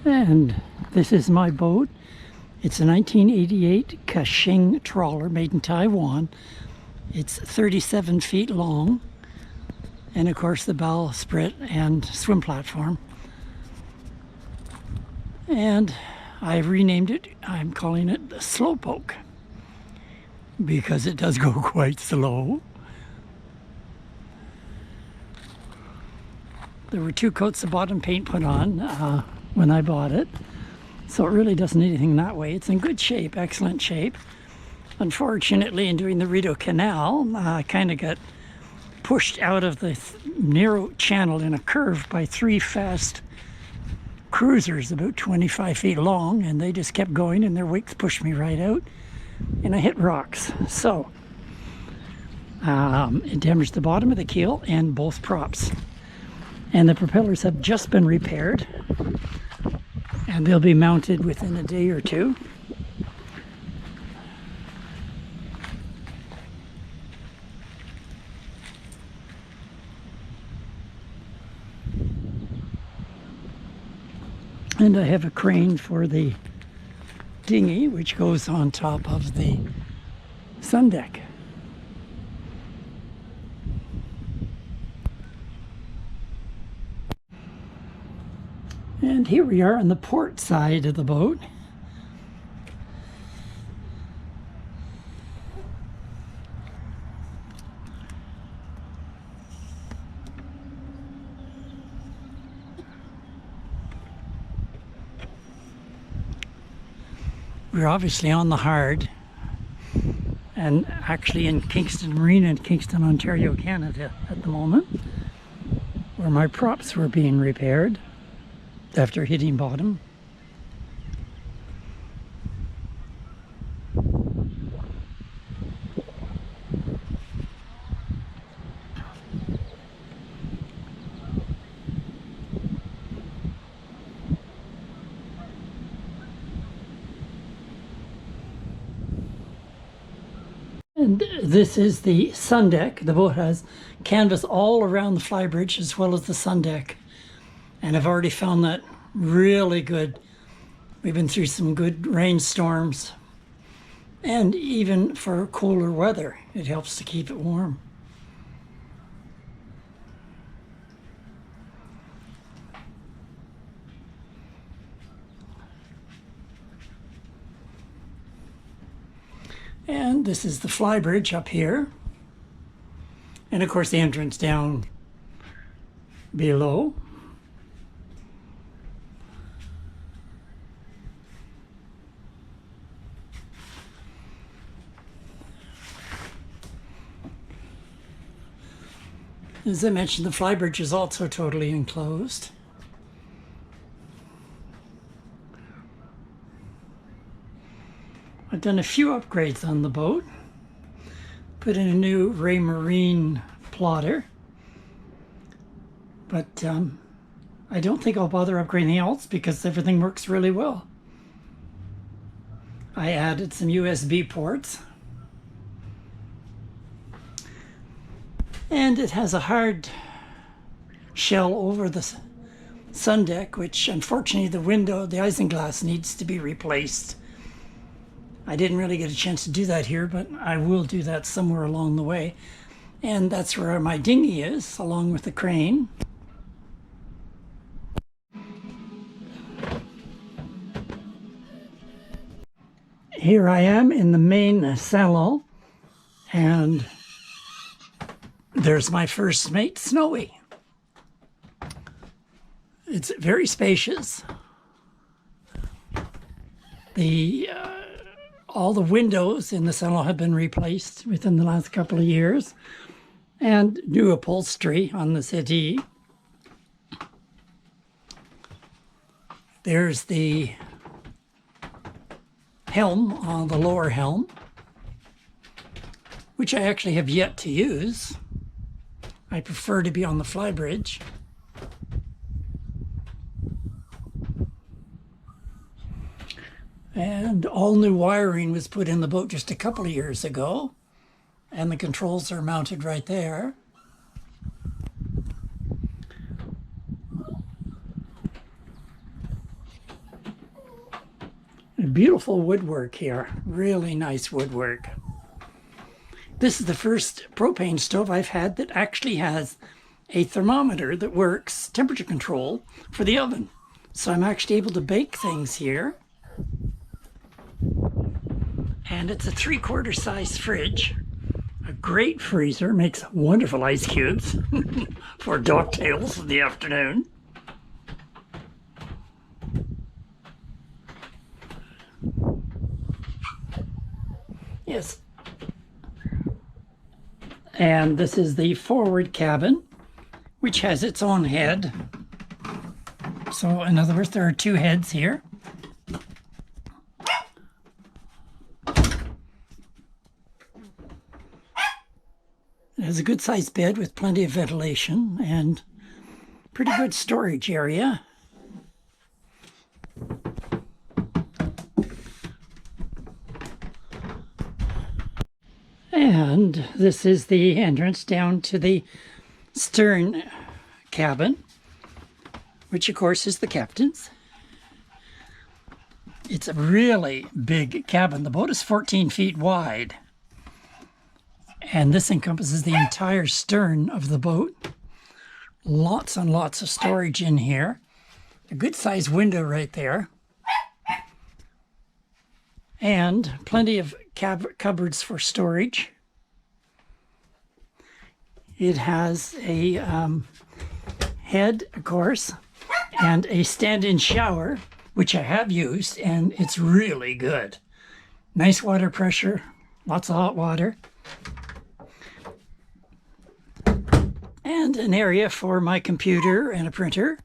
And this is my boat. It's a 1988 Kha Shing trawler made in Taiwan. It's 37 feet long, and of course the bowsprit and swim platform. And I've renamed it, I'm calling it the Slowpoke, because it does go quite slow. There were 2 coats of bottom paint put on when I bought it, so it really doesn't need anything that way. It's in good shape, excellent shape. Unfortunately, in doing the Rideau Canal, I kind of got pushed out of the narrow channel in a curve by 3 fast cruisers about 25 feet long, and they just kept going and their wakes pushed me right out, and I hit rocks. So it damaged the bottom of the keel and both props. And the propellers have just been repaired, and they'll be mounted within a day or 2. And I have a crane for the dinghy, which goes on top of the sun deck. And here we are on the port side of the boat. We're obviously on the hard, and actually in Kingston Marina in Kingston, Ontario, Canada at the moment, where my props were being repaired after hitting bottom. And this is the sun deck. The boat has canvas all around the flybridge as well as the sun deck. And I've already found that really good. We've been through some good rainstorms, and even for colder weather, it helps to keep it warm. And this is the flybridge up here. And of course the entrance down below. As I mentioned, the flybridge is also totally enclosed. I've done a few upgrades on the boat. Put in a new Ray Marine plotter. But I don't think I'll bother upgrading else because everything works really well. I added some USB ports. And it has a hard shell over the sun deck, which unfortunately the window, the isinglass, needs to be replaced. I didn't really get a chance to do that here, but I will do that somewhere along the way. And that's where my dinghy is, along with the crane. Here I am in the main salon, and there's my first mate, Snowy. It's very spacious. All the windows in the salon have been replaced within the last couple of years, and new upholstery on the settee. There's the helm, the lower helm, which I actually have yet to use. I prefer to be on the flybridge. And all new wiring was put in the boat just a couple of years ago, and the controls are mounted right there. Beautiful woodwork here, really nice woodwork. This is the first propane stove I've had that actually has a thermometer that works, temperature control, for the oven. So I'm actually able to bake things here. And it's a 3/4 size fridge. A great freezer, makes wonderful ice cubes for docktails in the afternoon. Yes. And this is the forward cabin, which has its own head. So in other words, there are two heads here. It has a good sized bed with plenty of ventilation and pretty good storage area. And this is the entrance down to the stern cabin, which of course is the captain's. It's a really big cabin. The boat is 14 feet wide. And this encompasses the entire stern of the boat. Lots and lots of storage in here. A good sized window right there. And plenty of cupboards for storage. It has a head, of course, and a stand-in shower, which I have used, and it's really good. Nice water pressure, lots of hot water. And an area for my computer and a printer.